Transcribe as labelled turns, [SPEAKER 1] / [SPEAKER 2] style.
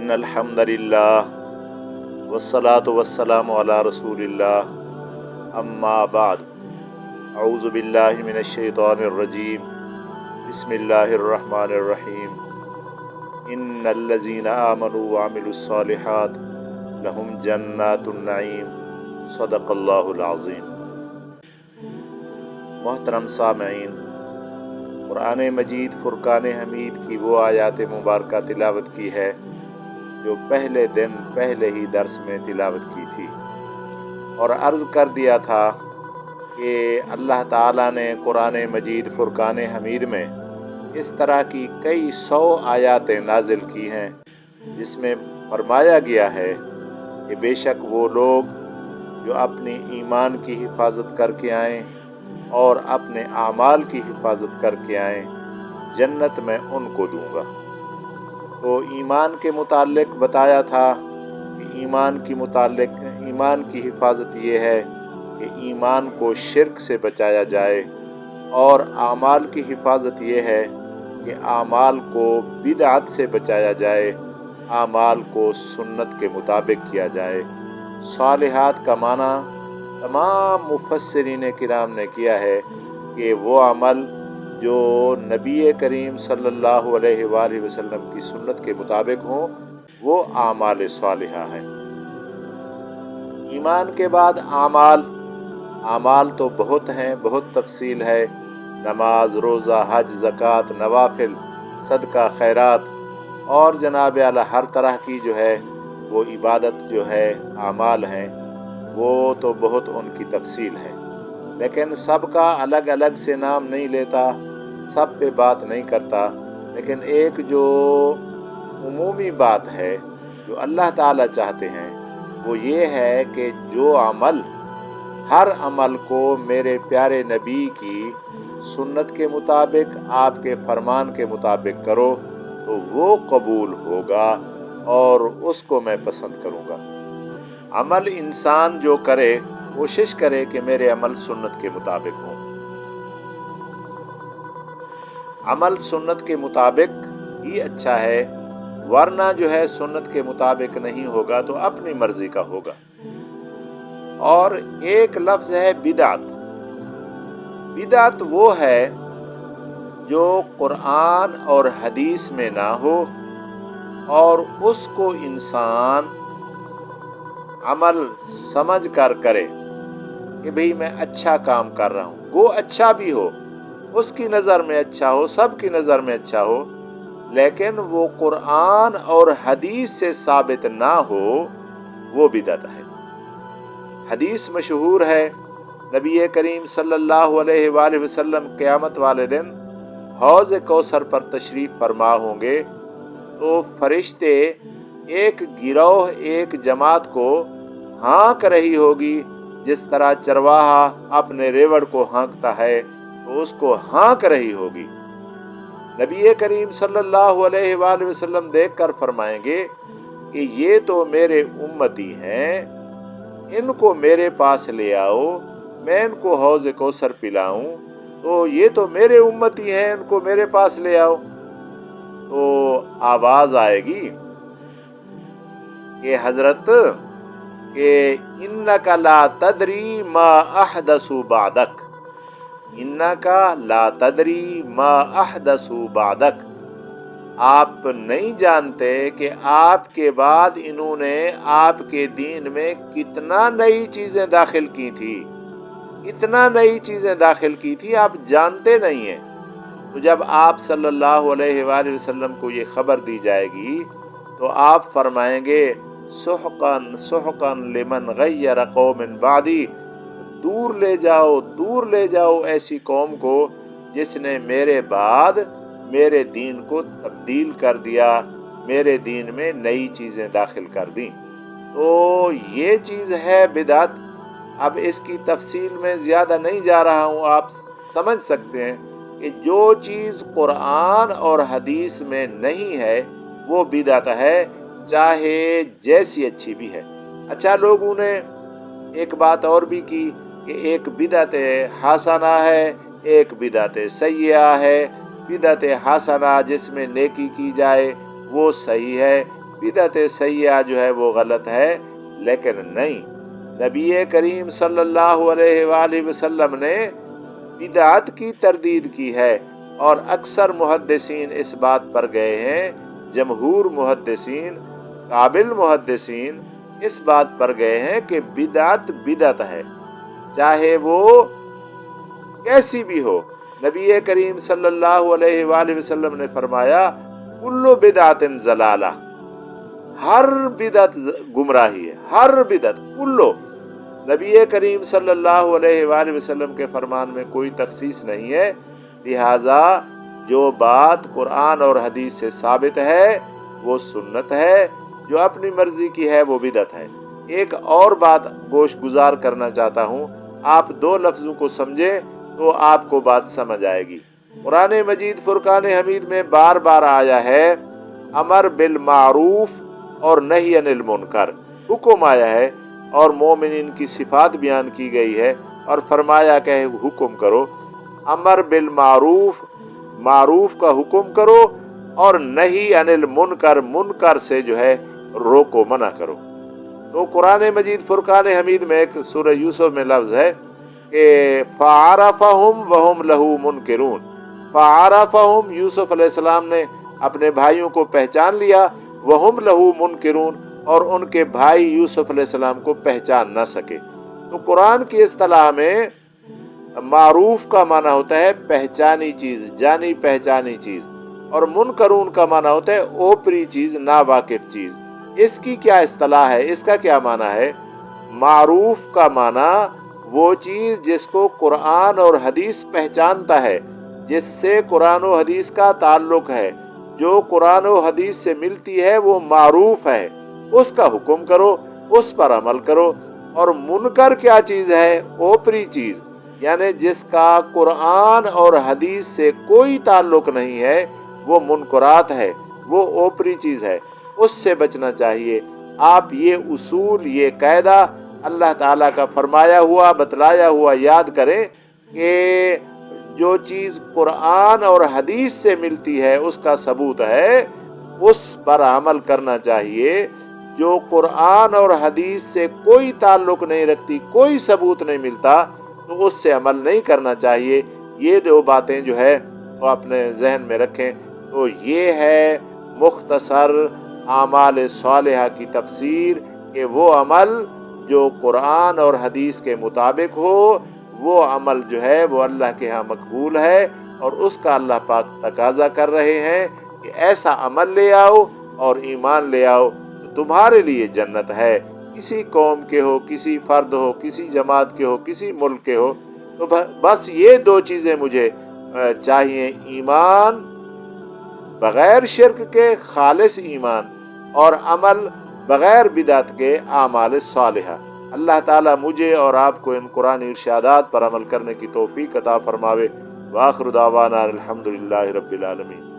[SPEAKER 1] इन्नल हम्दुलिल्लाह वस्सलातु वस्सलामु अला रसूलिल्लाह अम्मा बाद अऊज़ु बिल्लाहि मिनश शैतानिर रजीम बिस्मिल्लाहिर रहमानिर रहीम इन्नल लज़ीना आमनु व अमिलुस सालिहात लहुम जन्नातुन नईम सदक़ल्लाहुल अज़ीम। मोहतरम सामईन, कुरान मजीद फुरकान हमीद की वो आयात मुबारक तिलावत की है जो पहले दिन पहले ही दर्स में तिलावत की थी और अर्ज़ कर दिया था कि अल्लाह ताला ने कुरान मजीद फुरकान हमीद में इस तरह की कई 100 आयातें नाजिल की हैं जिसमें फरमाया गया है कि बेशक वो लोग जो अपनी ईमान की हिफाजत करके आएँ और अपने आमाल की हिफाजत करके आएँ, जन्नत मैं उनको दूंगा। तो ईमान के मुताल्लिक बताया था कि ईमान की हिफाजत ये है कि ईमान को शिर्क से बचाया जाए, और आमाल की हिफाजत ये है कि आमाल को बिदअत से बचाया जाए, आमाल को सुन्नत के मुताबिक किया जाए। सालिहात का माना तमाम मुफस्सिरीन किराम ने किया है कि वो अमल जो नबी करीम सल्लल्लाहु अलैहि वसल्लम की सुन्नत के मुताबिक हो, वो आमाल सालिहा है। ईमान के बाद आमाल तो बहुत हैं, बहुत तफसील है। नमाज, रोज़ा, हज, ज़कात, नवाफिल, सदका, खैरात और जनाब आला हर तरह की जो है वो इबादत जो है आमाल हैं, वो तो बहुत उनकी तफसील है। लेकिन सबका अलग अलग से नाम नहीं लेता, सब पे बात नहीं करता, लेकिन एक जो उमूमी बात है जो अल्लाह ताला चाहते हैं वो ये है कि जो अमल, हर अमल को मेरे प्यारे नबी की सुन्नत के मुताबिक, आपके फरमान के मुताबिक करो तो वो कबूल होगा और उसको मैं पसंद करूँगा। अमल इंसान जो करे, कोशिश करे कि मेरे अमल सुन्नत के मुताबिक हो। अमल सुन्नत के मुताबिक ही अच्छा है, वरना जो है सुन्नत के मुताबिक नहीं होगा तो अपनी मर्जी का होगा। और एक लफ्ज है बिदअत। बिदअत वो है जो कुरान और हदीस में ना हो और उसको इंसान अमल समझ कर करे कि भाई मैं अच्छा काम कर रहा हूँ, वो अच्छा भी हो, उसकी नज़र में अच्छा हो, सबकी नज़र में अच्छा हो, लेकिन वो कुरान और हदीस से साबित ना हो, वो बिदअत है। हदीस मशहूर है, नबी करीम सल्लल्लाहु अलैहि वसल्लम क़यामत वाले दिन हौज़ कौसर पर तशरीफ़ फरमा होंगे तो फरिश्ते एक गिरोह, एक जमात को हाँक रही होगी, जिस तरह चरवाहा अपने रेवड़ को हाँकता है तो उसको हाँक रही होगी। नबी करीम सल्लल्लाहु अलैहि वसल्लम देखकर फरमाएंगे कि ये तो मेरे उम्मती हैं, इनको मेरे पास ले आओ, मैं इनको हौज़ कौसर पिलाऊं, तो ये तो मेरे उम्मती हैं, इनको मेरे पास ले आओ। तो आवाज आएगी कि हजरत के इन्नका ला तदरी मा अहदसु बादक, इन्नका ला तदरी मा अहदसु बादक, आप नहीं जानते कि आपके बाद इन्होंने आपके दीन में कितना नई चीजें दाखिल की थी, इतना नई चीजें दाखिल की थी, आप जानते नहीं हैं। तो जब आप सल्लल्लाहु अलैहि वसल्लम को ये खबर दी जाएगी तो आप फरमाएंगे सुहकन सुहकन लिमन गय्यर कौमिन बादी, दूर ले जाओ ऐसी कौम को जिसने मेरे बाद मेरे दीन को तब्दील कर दिया, मेरे दीन में नई चीजें दाखिल कर दी। तो ये चीज है बिदअत। अब इसकी तफसील में ज्यादा नहीं जा रहा हूँ, आप समझ सकते हैं कि जो चीज कुरान और हदीस में नहीं है वो बिदअत है, चाहे जैसी अच्छी भी है। अच्छा, लोगों ने एक बात और भी की कि एक बिदअत हसना है, एक बिदअत सय्या है। बिदअत हसना जिसमें नेकी की जाए वो सही है, बिदअत सय्या जो है वो गलत है, लेकिन नहीं, नबी करीम सल्लल्लाहु अलैहि वसल्लम ने बिदअत की तरदीद की है और अक्सर मुहद्दिसीन इस बात पर गए हैं, जमहूर मुहद्दिसीन, काबिल मुहद्दिसीन इस बात पर गए हैं कि बिदअत बिदअत है, चाहे वो कैसी भी हो। नबी करीम सल्लल्लाहु अलैहि वसल्लम ने फरमाया कुल्लु बिदअतिन ज़लाला, हर बिदअत गुमराही है, हर बिदअत कुल्लु। नबी करीम सल्लल्लाहु अलैहि वसल्लम के फरमान में कोई तखसीस नहीं है, लिहाजा जो बात कुरान और हदीस से साबित है वो सुन्नत है, जो अपनी मर्जी की है वो बिदअत है। एक और बात गोश गुजार करना चाहता हूँ, आप दो लफ्जों को समझे तो आपको बात समझ आएगी। कुरान मजीद फुरकान हमीद में बार बार आया है अमर बिल मारूफ और नही अनिल मुनकर, हुक्म आया है और मोमिनीन की सिफात बयान की गई है और फरमाया कि हुक्म करो, अमर बिल मारूफ, मारूफ का हुक्म करो और नही अनिल मुनकर, मुनकर से जो है रोको, मना करो। तो कुरान मजीद फुरकान हमीद में एक सूरह यूसुफ में लफ्ज है कि फ़अरफ़हुम वहुम लहू मुनकिरून, फ़अरफ़हुम, यूसुफ अलैहिस्सलाम ने अपने भाइयों को पहचान लिया, वहुम लहू मुनकिरून, और उनके भाई यूसुफ अलैहिस्सलाम को पहचान न सके। तो कुरान की इस्तिलाह में मारूफ का माना होता है पहचानी चीज, जानी पहचानी चीज, और मुनकरून का माना होता है ओपरी चीज, नावाकिफ चीज। इसकी क्या इस्तिलाह है, इसका क्या माना है? मारूफ का माना वो चीज जिसको कुरान और हदीस पहचानता है, जिससे कुरान और हदीस का ताल्लुक है, जो कुरान और हदीस से मिलती है वो मारूफ है, उसका हुक्म करो, उस पर अमल करो। और मुनकर क्या चीज है? ओपरी चीज, यानी जिसका कुरान और हदीस से कोई ताल्लुक नहीं है, वो मुनकरात है, वो ओपरी चीज है, उससे बचना चाहिए। आप ये उसूल, ये कायदा अल्लाह ताला का फरमाया हुआ, बतलाया हुआ याद करें कि जो चीज कुरान और हदीस से मिलती है उसका सबूत है, उस पर अमल करना चाहिए। जो कुरान और हदीस से कोई ताल्लुक नहीं रखती, कोई सबूत नहीं मिलता, तो उससे अमल नहीं करना चाहिए। ये दो बातें जो है वो अपने जहन में रखें। तो ये है मुख्तसर आमाल सालिहा की तफसीर कि वो अमल जो कुरान और हदीस के मुताबिक हो, वो अमल जो है वो अल्लाह के यहाँ मकबूल है, और उसका अल्लाह पाक तकाजा कर रहे हैं कि ऐसा अमल ले आओ और ईमान ले आओ तो तुम्हारे लिए जन्नत है। किसी कौम के हो, किसी फर्द हो, किसी जमात के हो, किसी मुल्क के हो, तो बस ये दो चीज़ें मुझे चाहिए, ईमान बगैर शिर्क के, खालिस ईमान, और अमल बगैर बिदअत के आमाल सालिहा। अल्लाह ताला मुझे और आपको इन कुरानी इरशादात पर अमल करने की तौफीक अता फरमावे। व आखिरु दावाना अल्हम्दुलिल्लाहि रब्बिल आलमीन।